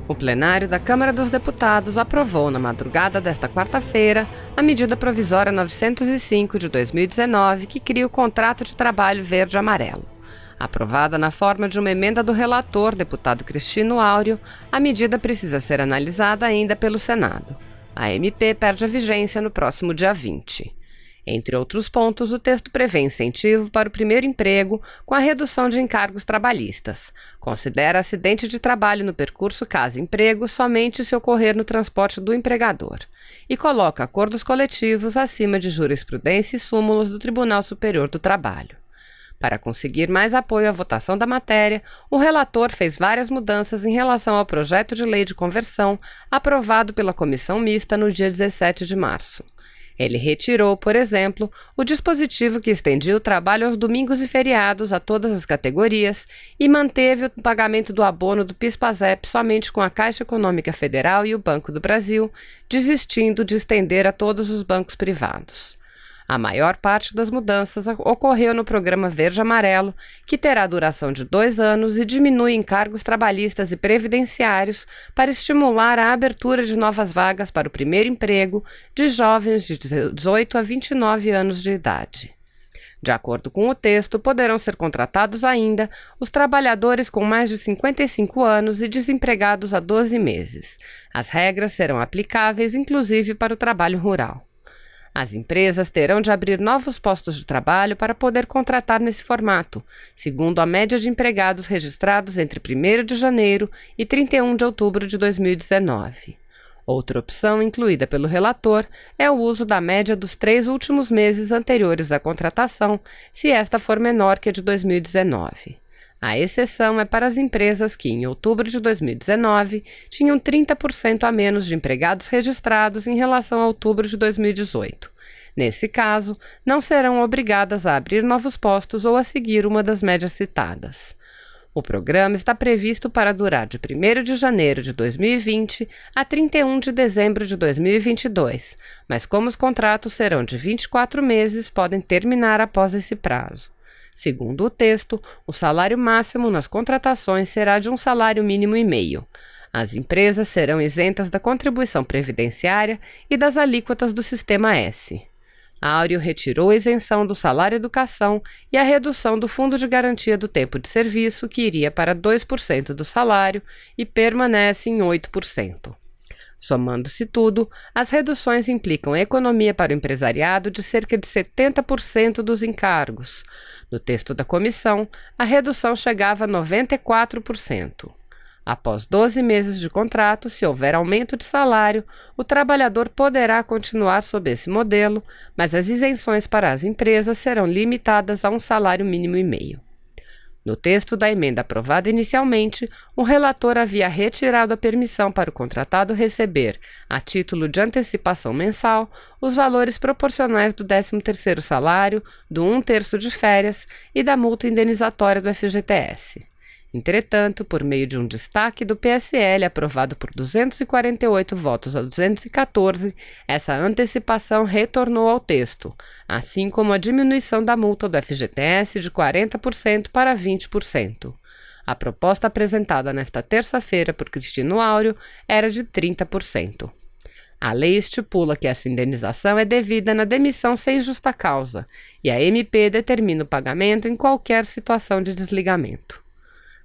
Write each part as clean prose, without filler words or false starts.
O plenário da Câmara dos Deputados aprovou na madrugada desta quarta-feira a medida provisória 905 de 2019 que cria o contrato de trabalho verde-amarelo. Aprovada na forma de uma emenda do relator, deputado Cristino Áureo, a medida precisa ser analisada ainda pelo Senado. A MP perde a vigência no próximo dia 20. Entre outros pontos, o texto prevê incentivo para o primeiro emprego com a redução de encargos trabalhistas. Considera acidente de trabalho no percurso casa-emprego somente se ocorrer no transporte do empregador. E coloca acordos coletivos acima de jurisprudência e súmulas do Tribunal Superior do Trabalho. Para conseguir mais apoio à votação da matéria, o relator fez várias mudanças em relação ao projeto de lei de conversão aprovado pela Comissão Mista no dia 17 de março. Ele retirou, por exemplo, o dispositivo que estendia o trabalho aos domingos e feriados a todas as categorias e manteve o pagamento do abono do PIS/PASEP somente com a Caixa Econômica Federal e o Banco do Brasil, desistindo de estender a todos os bancos privados. A maior parte das mudanças ocorreu no programa Verde-Amarelo, que terá duração de 2 anos e diminui encargos trabalhistas e previdenciários para estimular a abertura de novas vagas para o primeiro emprego de jovens de 18 a 29 anos de idade. De acordo com o texto, poderão ser contratados ainda os trabalhadores com mais de 55 anos e desempregados há 12 meses. As regras serão aplicáveis, inclusive, para o trabalho rural. As empresas terão de abrir novos postos de trabalho para poder contratar nesse formato, segundo a média de empregados registrados entre 1º de janeiro e 31 de outubro de 2019. Outra opção incluída pelo relator é o uso da média dos 3 últimos meses anteriores à contratação, se esta for menor que a de 2019. A exceção é para as empresas que, em outubro de 2019, tinham 30% a menos de empregados registrados em relação a outubro de 2018. Nesse caso, não serão obrigadas a abrir novos postos ou a seguir uma das médias citadas. O programa está previsto para durar de 1º de janeiro de 2020 a 31 de dezembro de 2022, mas como os contratos serão de 24 meses, podem terminar após esse prazo. Segundo o texto, o salário máximo nas contratações será de 1,5 salário mínimo. As empresas serão isentas da contribuição previdenciária e das alíquotas do Sistema S. Áureo retirou a isenção do salário educação e a redução do Fundo de Garantia do Tempo de Serviço, que iria para 2% do salário e permanece em 8%. Somando-se tudo, as reduções implicam economia para o empresariado de cerca de 70% dos encargos. No texto da comissão, a redução chegava a 94%. Após 12 meses de contrato, se houver aumento de salário, o trabalhador poderá continuar sob esse modelo, mas as isenções para as empresas serão limitadas a 1,5 salário mínimo. No texto da emenda aprovada inicialmente, o relator havia retirado a permissão para o contratado receber, a título de antecipação mensal, os valores proporcionais do 13º salário, do 1/3 de férias e da multa indenizatória do FGTS. Entretanto, por meio de um destaque do PSL aprovado por 248 votos a 214, essa antecipação retornou ao texto, assim como a diminuição da multa do FGTS de 40% para 20%. A proposta apresentada nesta terça-feira por Cristino Áureo era de 30%. A lei estipula que essa indenização é devida na demissão sem justa causa, e a MP determina o pagamento em qualquer situação de desligamento.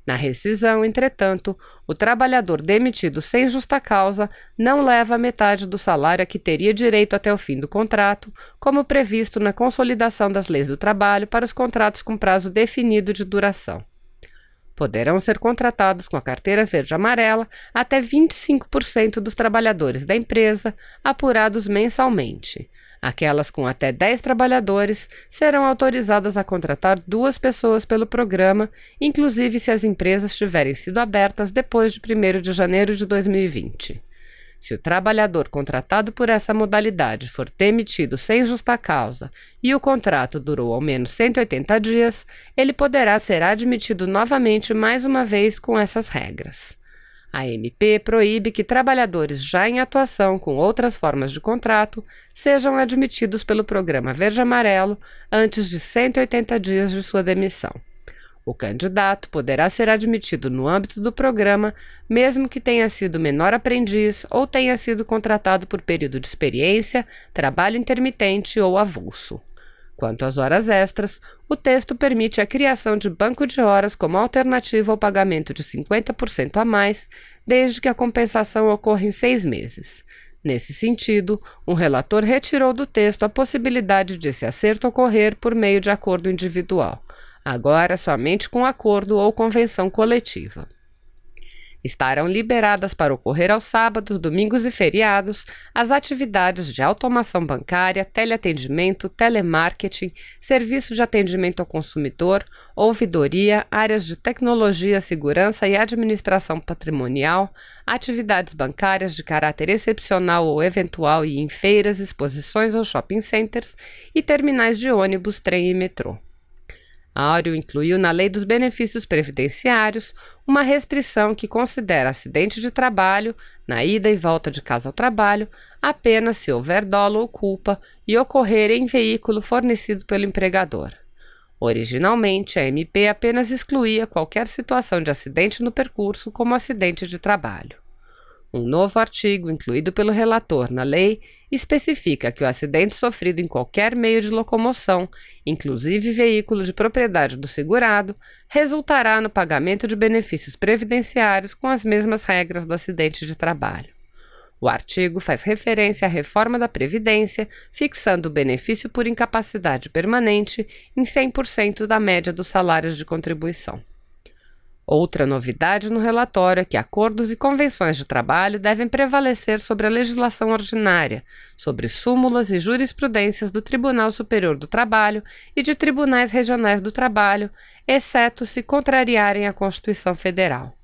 Na rescisão, entretanto, o trabalhador demitido sem justa causa não leva metade do salário a que teria direito até o fim do contrato, como previsto na Consolidação das Leis do Trabalho para os contratos com prazo definido de duração. Poderão ser contratados com a carteira verde-amarela até 25% dos trabalhadores da empresa, apurados mensalmente. Aquelas com até 10 trabalhadores serão autorizadas a contratar 2 pessoas pelo programa, inclusive se as empresas tiverem sido abertas depois de 1º de janeiro de 2020. Se o trabalhador contratado por essa modalidade for demitido sem justa causa e o contrato durou ao menos 180 dias, ele poderá ser admitido novamente mais uma vez com essas regras. A MP proíbe que trabalhadores já em atuação com outras formas de contrato sejam admitidos pelo programa Verde-Amarelo antes de 180 dias de sua demissão. O candidato poderá ser admitido no âmbito do programa, mesmo que tenha sido menor aprendiz ou tenha sido contratado por período de experiência, trabalho intermitente ou avulso. Quanto às horas extras, o texto permite a criação de banco de horas como alternativa ao pagamento de 50% a mais, desde que a compensação ocorra em 6 meses. Nesse sentido, um relator retirou do texto a possibilidade de esse acerto ocorrer por meio de acordo individual, agora somente com acordo ou convenção coletiva. Estarão liberadas para ocorrer aos sábados, domingos e feriados as atividades de automação bancária, teleatendimento, telemarketing, serviço de atendimento ao consumidor, ouvidoria, áreas de tecnologia, segurança e administração patrimonial, atividades bancárias de caráter excepcional ou eventual e em feiras, exposições ou shopping centers e terminais de ônibus, trem e metrô. Áureo incluiu na Lei dos Benefícios Previdenciários uma restrição que considera acidente de trabalho, na ida e volta de casa ao trabalho, apenas se houver dolo ou culpa e ocorrer em veículo fornecido pelo empregador. Originalmente, a MP apenas excluía qualquer situação de acidente no percurso como acidente de trabalho. Um novo artigo, incluído pelo relator na lei, especifica que o acidente sofrido em qualquer meio de locomoção, inclusive veículo de propriedade do segurado, resultará no pagamento de benefícios previdenciários com as mesmas regras do acidente de trabalho. O artigo faz referência à reforma da Previdência, fixando o benefício por incapacidade permanente em 100% da média dos salários de contribuição. Outra novidade no relatório é que acordos e convenções de trabalho devem prevalecer sobre a legislação ordinária, sobre súmulas e jurisprudências do Tribunal Superior do Trabalho e de tribunais regionais do trabalho, exceto se contrariarem a Constituição Federal.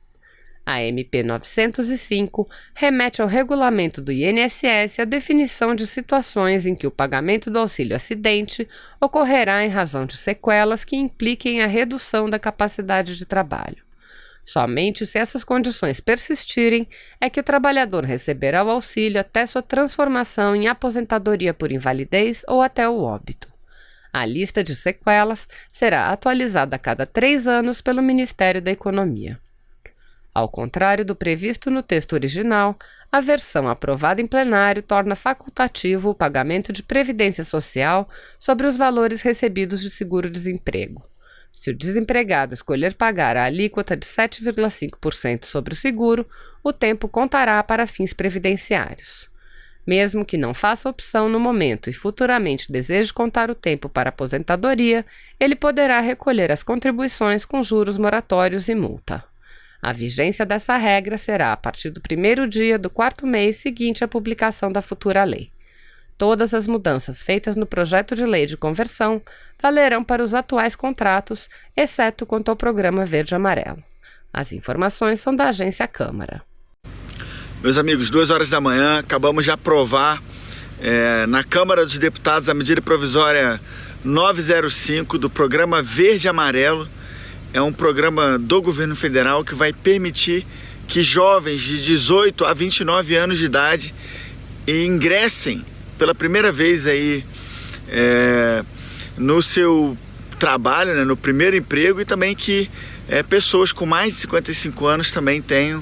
A MP 905 remete ao regulamento do INSS a definição de situações em que o pagamento do auxílio-acidente ocorrerá em razão de sequelas que impliquem a redução da capacidade de trabalho. Somente se essas condições persistirem é que o trabalhador receberá o auxílio até sua transformação em aposentadoria por invalidez ou até o óbito. A lista de sequelas será atualizada a cada 3 anos pelo Ministério da Economia. Ao contrário do previsto no texto original, a versão aprovada em plenário torna facultativo o pagamento de previdência social sobre os valores recebidos de seguro-desemprego. Se o desempregado escolher pagar a alíquota de 7,5% sobre o seguro, o tempo contará para fins previdenciários. Mesmo que não faça opção no momento e futuramente deseje contar o tempo para aposentadoria, ele poderá recolher as contribuições com juros moratórios e multa. A vigência dessa regra será a partir do 1º dia do 4º mês seguinte à publicação da futura lei. Todas as mudanças feitas no projeto de lei de conversão valerão para os atuais contratos, exceto quanto ao programa verde-amarelo. As informações são da Agência Câmara. Meus amigos, 2 horas da manhã, acabamos de aprovar na Câmara dos Deputados a medida provisória 905 do programa verde-amarelo. É um programa do governo federal que vai permitir que jovens de 18 a 29 anos de idade ingressem pela primeira vez aí no seu trabalho, né, no primeiro emprego, e também que pessoas com mais de 55 anos também tenham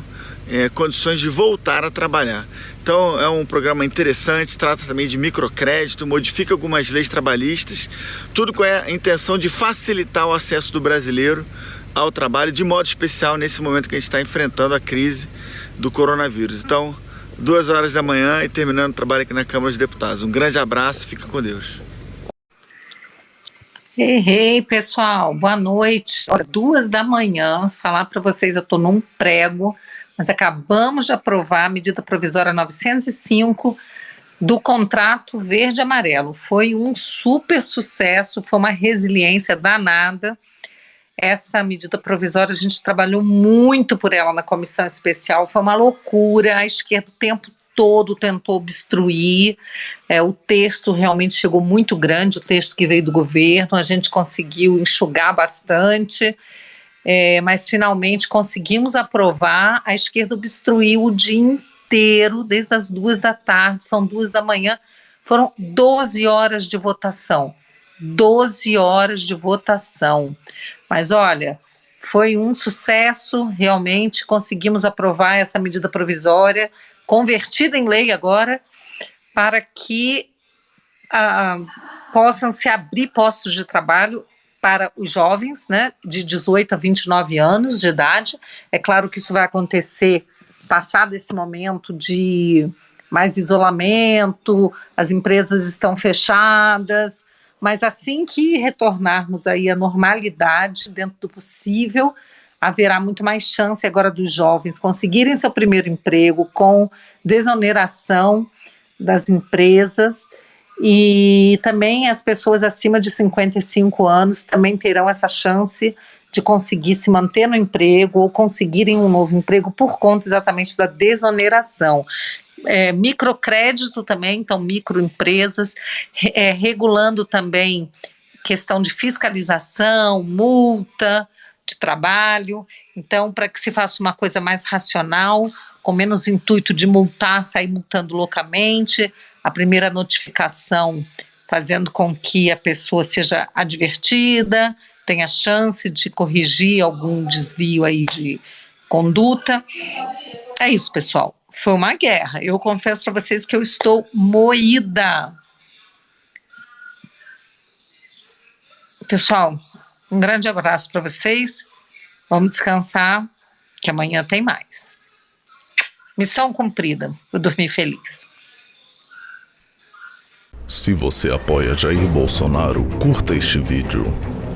condições de voltar a trabalhar. Então é um programa interessante, trata também de microcrédito, modifica algumas leis trabalhistas, tudo com a intenção de facilitar o acesso do brasileiro ao trabalho, de modo especial nesse momento que a gente está enfrentando a crise do coronavírus. Então, 2 horas da manhã e terminando o trabalho aqui na Câmara dos Deputados. Um grande abraço, fica com Deus. Ei, pessoal, boa noite. Olha, 2 da manhã, falar para vocês, eu estou num prego, mas acabamos de aprovar a medida provisória 905 do contrato verde-amarelo. Foi um super sucesso, foi uma resiliência danada. Essa medida provisória, a gente trabalhou muito por ela na comissão especial, foi uma loucura, a esquerda o tempo todo tentou obstruir, o texto realmente chegou muito grande, o texto que veio do governo, a gente conseguiu enxugar bastante, mas finalmente conseguimos aprovar. A esquerda obstruiu o dia inteiro, desde as 2 da tarde, são 2 da manhã, foram 12 horas de votação. 12 horas de votação. Mas olha, Foi um sucesso, realmente, conseguimos aprovar essa medida provisória, convertida em lei agora, para que possam se abrir postos de trabalho para os jovens, né, de 18 a 29 anos de idade. É claro que isso vai acontecer passado esse momento de mais isolamento, as empresas estão fechadas, mas assim que retornarmos aí à normalidade, dentro do possível, haverá muito mais chance agora dos jovens conseguirem seu primeiro emprego com desoneração das empresas, e também as pessoas acima de 55 anos também terão essa chance de conseguir se manter no emprego ou conseguirem um novo emprego por conta exatamente da desoneração. Microcrédito também, então microempresas, regulando também questão de fiscalização, multa de trabalho, então para que se faça uma coisa mais racional, com menos intuito de multar, sair multando loucamente, a primeira notificação fazendo com que a pessoa seja advertida, tenha chance de corrigir algum desvio aí de conduta. É isso, pessoal. Foi uma guerra. Eu confesso para vocês que eu estou moída. Pessoal, um grande abraço para vocês. Vamos descansar, que amanhã tem mais. Missão cumprida. Vou dormir feliz. Se você apoia Jair Bolsonaro, curta este vídeo.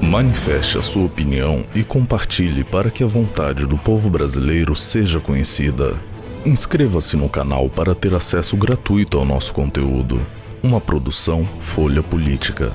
Manifeste a sua opinião e compartilhe para que a vontade do povo brasileiro seja conhecida. Inscreva-se no canal para ter acesso gratuito ao nosso conteúdo. Uma produção Folha Política.